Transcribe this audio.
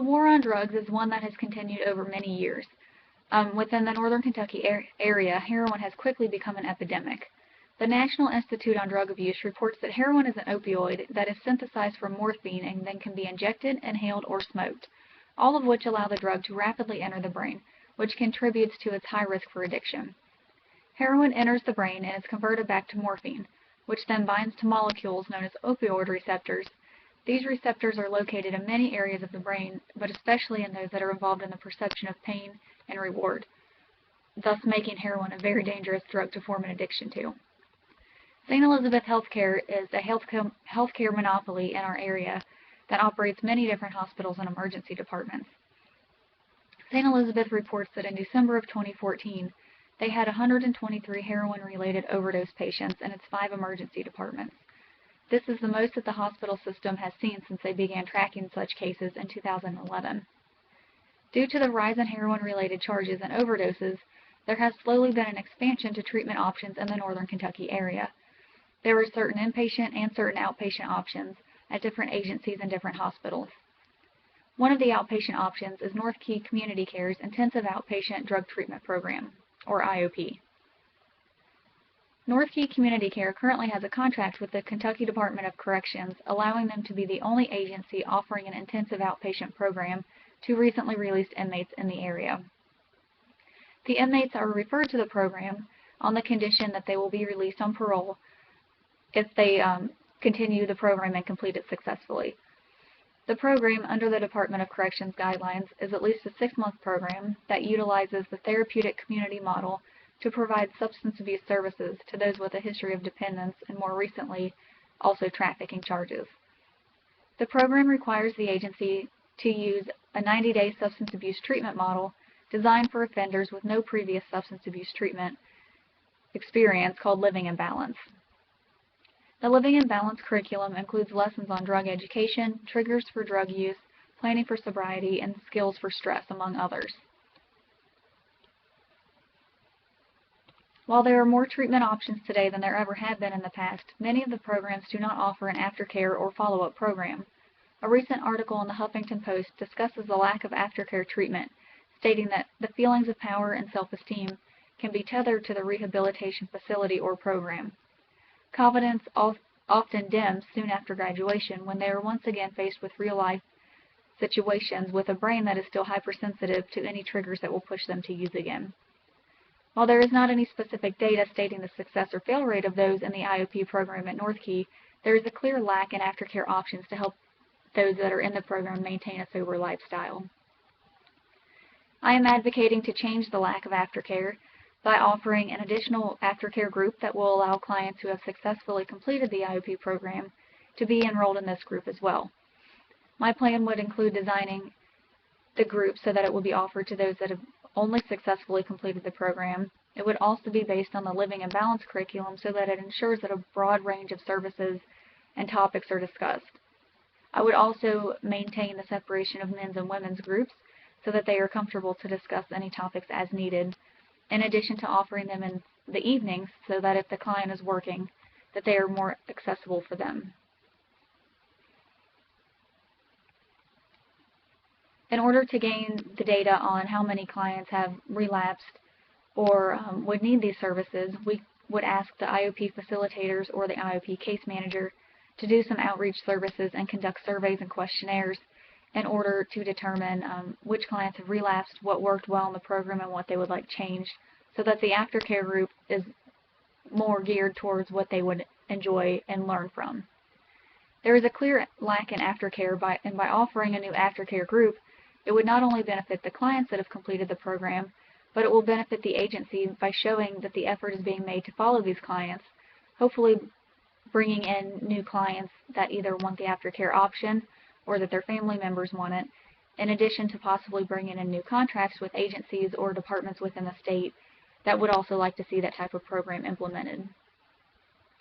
The war on drugs is one that has continued over many years. Within the northern Kentucky area, heroin has quickly become an epidemic. The National Institute on Drug Abuse reports that heroin is an opioid that is synthesized from morphine and then can be injected, inhaled, or smoked, all of which allow the drug to rapidly enter the brain, which contributes to its high risk for addiction. Heroin enters the brain and is converted back to morphine, which then binds to molecules known as opioid receptors. These receptors are located in many areas of the brain, but especially in those that are involved in the perception of pain and reward, thus making heroin a very dangerous drug to form an addiction to. St. Elizabeth Healthcare is a healthcare monopoly in our area that operates many different hospitals and emergency departments. St. Elizabeth reports that in December of 2014, they had 123 heroin-related overdose patients in its 5 emergency departments. This is the most that the hospital system has seen since they began tracking such cases in 2011. Due to the rise in heroin-related charges and overdoses, there has slowly been an expansion to treatment options in the northern Kentucky area. There are certain inpatient and certain outpatient options at different agencies and different hospitals. One of the outpatient options is North Key Community Care's Intensive Outpatient Drug Treatment Program, or IOP. North Key Community Care currently has a contract with the Kentucky Department of Corrections, allowing them to be the only agency offering an intensive outpatient program to recently released inmates in the area. The inmates are referred to the program on the condition that they will be released on parole if they continue the program and complete it successfully. The program, under the Department of Corrections guidelines, is at least a 6-month program that utilizes the therapeutic community model to provide substance abuse services to those with a history of dependence and, more recently, also trafficking charges. The program requires the agency to use a 90-day substance abuse treatment model designed for offenders with no previous substance abuse treatment experience called Living in Balance. The Living in Balance curriculum includes lessons on drug education, triggers for drug use, planning for sobriety, and skills for stress, among others. While there are more treatment options today than there ever have been in the past, many of the programs do not offer an aftercare or follow-up program. A recent article in the Huffington Post discusses the lack of aftercare treatment, stating that the feelings of power and self-esteem can be tethered to the rehabilitation facility or program. Confidence often dims soon after graduation when they are once again faced with real-life situations with a brain that is still hypersensitive to any triggers that will push them to use again. While there is not any specific data stating the success or fail rate of those in the IOP program at North Key, there is a clear lack in aftercare options to help those that are in the program maintain a sober lifestyle. I am advocating to change the lack of aftercare by offering an additional aftercare group that will allow clients who have successfully completed the IOP program to be enrolled in this group as well. My plan would include designing the group so that it will be offered to those that have only successfully completed the program. It would also be based on the Living in Balance curriculum so that it ensures that a broad range of services and topics are discussed. I would also maintain the separation of men's and women's groups so that they are comfortable to discuss any topics as needed, in addition to offering them in the evenings so that if the client is working, that they are more accessible for them. In order to gain the data on how many clients have relapsed or would need these services, we would ask the IOP facilitators or the IOP case manager to do some outreach services and conduct surveys and questionnaires in order to determine which clients have relapsed, what worked well in the program, and what they would like changed, so that the aftercare group is more geared towards what they would enjoy and learn from. There is a clear lack in aftercare, and by offering a new aftercare group, it would not only benefit the clients that have completed the program, but it will benefit the agency by showing that the effort is being made to follow these clients, hopefully bringing in new clients that either want the aftercare option or that their family members want it, in addition to possibly bringing in new contracts with agencies or departments within the state that would also like to see that type of program implemented.